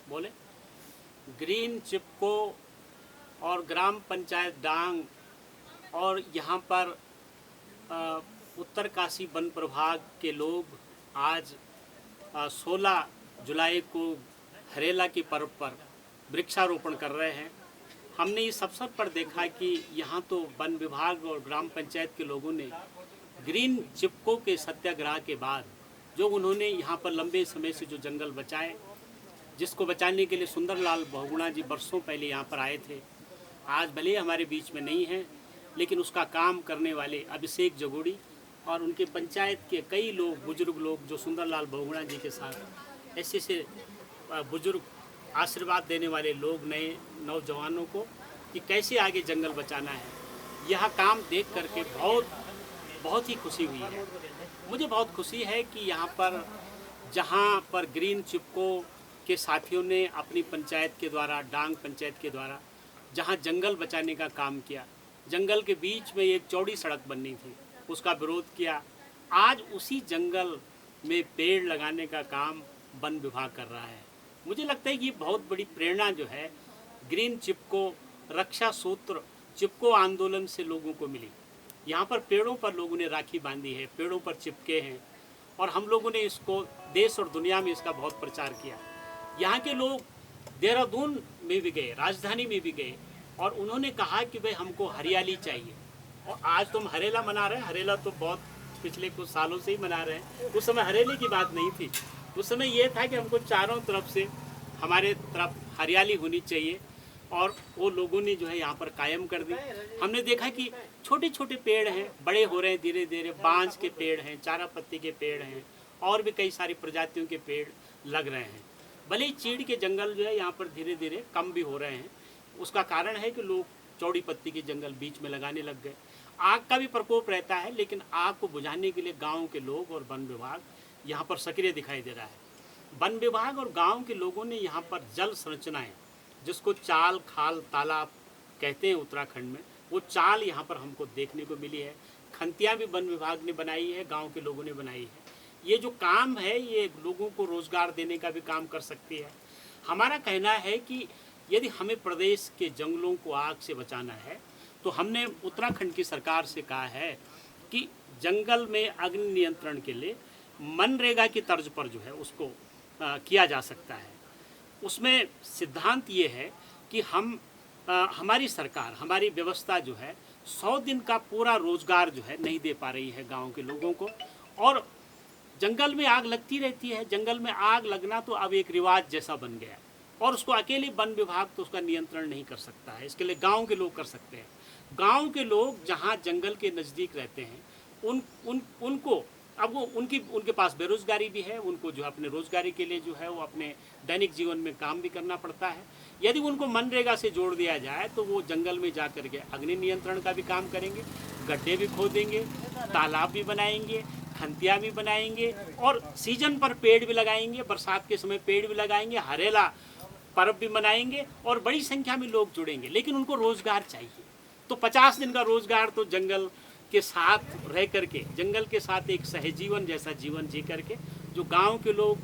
बोले ग्रीन चिपको और ग्राम पंचायत डांग और यहाँ पर उत्तरकाशी वन प्रभाग के लोग आज 16 जुलाई को हरेला के पर्व पर वृक्षारोपण कर रहे हैं। हमने इस अवसर पर देखा कि यहाँ तो वन विभाग और ग्राम पंचायत के लोगों ने ग्रीन चिपको के सत्याग्रह के बाद जो उन्होंने यहाँ पर लंबे समय से जो जंगल बचाए, जिसको बचाने के लिए सुंदरलाल बहुगुणा जी वर्षों पहले यहाँ पर आए थे, आज भले ही हमारे बीच में नहीं हैं, लेकिन उसका काम करने वाले अभिषेक जगोड़ी और उनके पंचायत के कई लोग, बुजुर्ग लोग जो सुंदरलाल बहुगुणा जी के साथ ऐसे से बुजुर्ग आशीर्वाद देने वाले लोग नए नौजवानों को कि कैसे आगे जंगल बचाना है, यह काम देख करके बहुत ही खुशी हुई है। मुझे बहुत खुशी है कि यहाँ पर जहाँ पर ग्रीन चिपको के साथियों ने अपनी पंचायत के द्वारा, डांग पंचायत के द्वारा जहाँ जंगल बचाने का काम किया, जंगल के बीच में एक चौड़ी सड़क बननी थी, उसका विरोध किया। आज उसी जंगल में पेड़ लगाने का काम वन विभाग कर रहा है। मुझे लगता है कि ये बहुत बड़ी प्रेरणा जो है ग्रीन चिपको रक्षा सूत्र चिपको आंदोलन से लोगों को मिली। यहाँ पर पेड़ों पर लोगों ने राखी बांधी है, पेड़ों पर चिपके हैं और हम लोगों ने इसको देश और दुनिया में इसका बहुत प्रचार किया। यहाँ के लोग देहरादून में भी गए, राजधानी में भी गए और उन्होंने कहा कि भाई हमको हरियाली चाहिए। और आज तो हम हरेला मना रहे हैं, हरेला तो बहुत पिछले कुछ सालों से ही मना रहे हैं। उस समय हरेले की बात नहीं थी, उस समय ये था कि हमको चारों तरफ से हमारे तरफ हरियाली होनी चाहिए और वो लोगों ने जो है यहाँ पर कायम कर दी। हमने देखा कि छोटे छोटे पेड़ हैं, बड़े हो रहे हैं धीरे धीरे, बांस के पेड़ हैं, चारा पत्ती के पेड़ हैं और भी कई सारी प्रजातियों के पेड़ लग रहे हैं। भले ही चीड़ के जंगल जो है यहाँ पर धीरे धीरे कम भी हो रहे हैं। उसका कारण है कि लोग चौड़ी पत्ती के जंगल बीच में लगाने लग गए। आग का भी प्रकोप रहता है, लेकिन आग को बुझाने के लिए गाँव के लोग और वन विभाग यहाँ पर सक्रिय दिखाई दे रहा है। वन विभाग और गांव के लोगों ने यहाँ पर जल संरचनाएं, जिसको चाल खाल तालाब कहते हैं उत्तराखंड में, वो चाल यहाँ पर हमको देखने को मिली है। खंतियाँ भी वन विभाग ने बनाई है, गांव के लोगों ने बनाई है। ये जो काम है ये लोगों को रोजगार देने का भी काम कर सकती है। हमारा कहना है कि यदि हमें प्रदेश के जंगलों को आग से बचाना है तो हमने उत्तराखंड की सरकार से कहा है कि जंगल में अग्नि नियंत्रण के लिए मनरेगा की तर्ज पर जो है उसको किया जा सकता है। उसमें सिद्धांत ये है कि हमारी सरकार, हमारी व्यवस्था जो है 100 दिन का पूरा रोजगार जो है नहीं दे पा रही है गांव के लोगों को, और जंगल में आग लगती रहती है। जंगल में आग लगना तो अब एक रिवाज जैसा बन गया है और उसको अकेले वन विभाग तो उसका नियंत्रण नहीं कर सकता है, इसके लिए गाँव के लोग कर सकते हैं। गाँव के लोग जहाँ जंगल के नज़दीक रहते हैं उनको अब वो उनके पास बेरोजगारी भी है, उनको जो अपने रोजगारी के लिए जो है वो अपने दैनिक जीवन में काम भी करना पड़ता है। यदि उनको मनरेगा से जोड़ दिया जाए तो वो जंगल में जा कर के अग्नि नियंत्रण का भी काम करेंगे, गड्ढे भी खोदेंगे, तालाब भी बनाएंगे, खंतियाँ भी बनाएंगे और सीजन पर पेड़ भी लगाएंगे, बरसात के समय पेड़ भी लगाएंगे, हरेला पर्व भी मनाएंगे और बड़ी संख्या में लोग जुड़ेंगे। लेकिन उनको रोजगार चाहिए, तो 50 दिन का रोजगार तो जंगल के साथ रह करके, जंगल के साथ एक सहजीवन जैसा जीवन जी करके जो गांव के लोग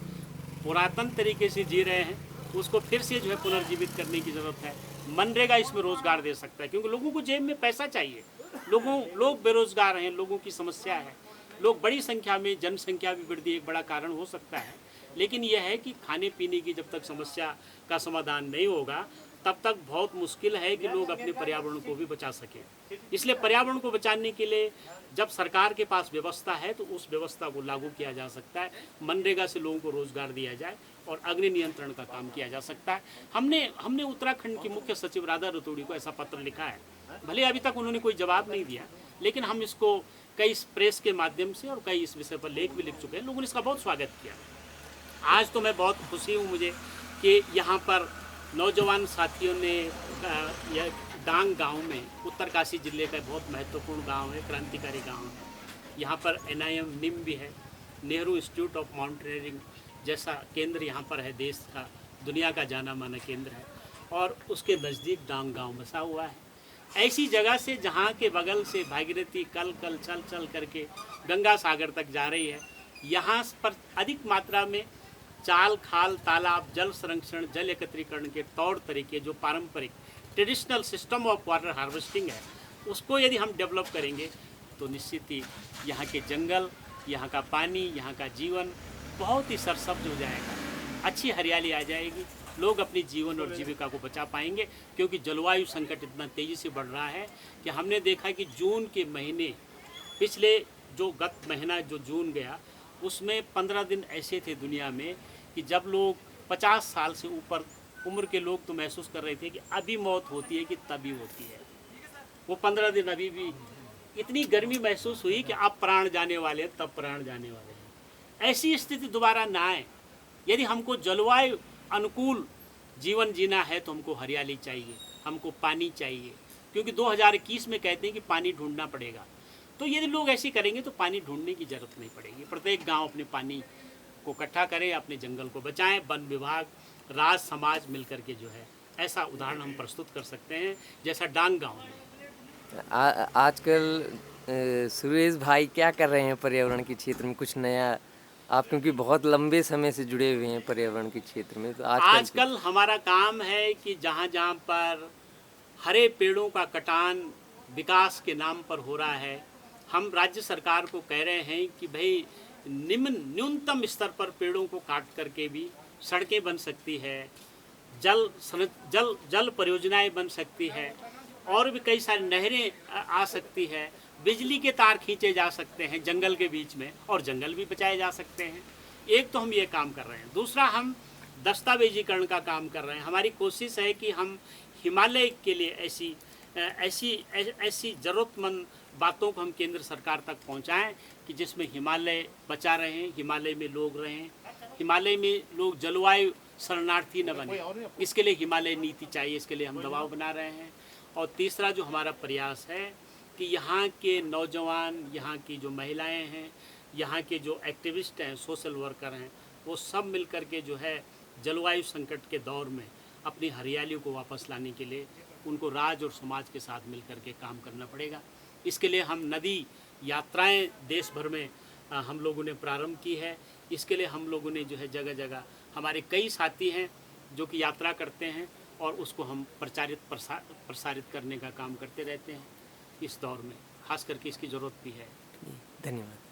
पुरातन तरीके से जी रहे हैं उसको फिर से जो है पुनर्जीवित करने की ज़रूरत है। मनरेगा इसमें रोज़गार दे सकता है, क्योंकि लोगों को जेब में पैसा चाहिए। लोग बेरोज़गार हैं, लोगों की समस्या है, लोग बड़ी संख्या में, जनसंख्या भी वृद्धि एक बड़ा कारण हो सकता है। लेकिन यह है कि खाने पीने की जब तक समस्या का समाधान नहीं होगा तब तक बहुत मुश्किल है कि लोग अपने पर्यावरण को भी बचा सकें। इसलिए पर्यावरण को बचाने के लिए जब सरकार के पास व्यवस्था है तो उस व्यवस्था को लागू किया जा सकता है। मनरेगा से लोगों को रोजगार दिया जाए और अग्नि नियंत्रण का काम किया जा सकता है। हमने उत्तराखंड की मुख्य सचिव राधा रतूड़ी को ऐसा पत्र लिखा है। भले अभी तक उन्होंने कोई जवाब नहीं दिया, लेकिन हम इसको कई प्रेस के माध्यम से और कई इस विषय पर लेख भी लिख चुके हैं। लोगों ने इसका बहुत स्वागत किया। आज तो मैं बहुत खुशी हूँ मुझे कि यहाँ पर नौजवान साथियों ने डांग गांव में, उत्तरकाशी जिले का बहुत महत्वपूर्ण गांव है, क्रांतिकारी गांव है। यहाँ पर NIM निम भी है, नेहरू इंस्टीट्यूट ऑफ माउंटेनियरिंग जैसा केंद्र यहाँ पर है, देश का, दुनिया का जाना माना केंद्र है, और उसके नज़दीक डांग गांव बसा हुआ है। ऐसी जगह से जहाँ के बगल से भागीरथी कल चल करके गंगा सागर तक जा रही है, यहाँ पर अधिक मात्रा में चाल खाल तालाब जल संरक्षण जल एकत्रीकरण के तौर तरीके जो पारंपरिक traditional system of water harvesting है, उसको यदि हम डेवलप करेंगे तो निश्चित ही यहाँ के जंगल, यहाँ का पानी, यहाँ का जीवन बहुत ही सरसब्ज हो जाएगा, अच्छी हरियाली आ जाएगी, लोग अपनी जीवन और जीविका को बचा पाएंगे। क्योंकि जलवायु संकट इतना तेज़ी से बढ़ रहा है कि हमने देखा कि जून के महीने, पिछले जो गत महीना जो जून गया, उसमें 15 दिन ऐसे थे दुनिया में कि जब लोग 50 साल से ऊपर उम्र के लोग तो महसूस कर रहे थे कि अभी मौत होती है कि तभी होती है। वो 15 दिन अभी भी इतनी गर्मी महसूस हुई कि अब प्राण जाने वाले हैं, तब प्राण जाने वाले हैं। ऐसी स्थिति दोबारा ना आए। यदि हमको जलवायु अनुकूल जीवन जीना है तो हमको हरियाली चाहिए, हमको पानी चाहिए, क्योंकि 2021 में कहते हैं कि पानी ढूंढना पड़ेगा। तो यदि लोग ऐसे करेंगे तो पानी ढूंढने की ज़रूरत नहीं पड़ेगी। प्रत्येक गांव अपने पानी को इकट्ठा करें, अपने जंगल को बचाएं, वन विभाग, राज समाज मिलकर के जो है ऐसा उदाहरण हम प्रस्तुत कर सकते हैं जैसा डांग गांव में। आजकल सुरेश भाई क्या कर रहे हैं पर्यावरण के क्षेत्र में, कुछ नया? आप क्योंकि बहुत लंबे समय से जुड़े हुए हैं पर्यावरण के क्षेत्र में, तो आजकल हमारा काम है कि जहाँ जहाँ पर हरे पेड़ों का कटान विकास के नाम पर हो रहा है, हम राज्य सरकार को कह रहे हैं कि भाई न्यूनतम स्तर पर पेड़ों को काट करके भी सड़कें बन सकती है, जल परियोजनाएं बन सकती है, और भी कई सारी नहरें आ सकती है, बिजली के तार खींचे जा सकते हैं जंगल के बीच में, और जंगल भी बचाए जा सकते हैं। एक तो हम ये काम कर रहे हैं, दूसरा हम दस्तावेजीकरण का काम कर रहे हैं। हमारी कोशिश है कि हम हिमालय के लिए ऐसी ज़रूरतमंद बातों को हम केंद्र सरकार तक पहुंचाएं कि जिसमें हिमालय बचा रहें, हिमालय में लोग रहें, हिमालय में लोग जलवायु शरणार्थी न बने। इसके लिए हिमालय नीति चाहिए, इसके लिए हम दबाव बना रहे हैं। और तीसरा जो हमारा प्रयास है कि यहाँ के नौजवान, यहाँ की जो महिलाएं हैं, यहाँ के जो एक्टिविस्ट हैं, सोशल वर्कर हैं, वो सब मिलकर के जो है जलवायु संकट के दौर में अपनी हरियाली को वापस लाने के लिए उनको राज और समाज के साथ मिलकर के काम करना पड़ेगा। इसके लिए हम नदी यात्राएं देश भर में हम लोगों ने प्रारंभ की है। इसके लिए हम लोगों ने जो है जगह जगह हमारे कई साथी हैं जो कि यात्रा करते हैं और उसको हम प्रसारित करने का काम करते रहते हैं। इस दौर में खास करके इसकी ज़रूरत भी है। धन्यवाद।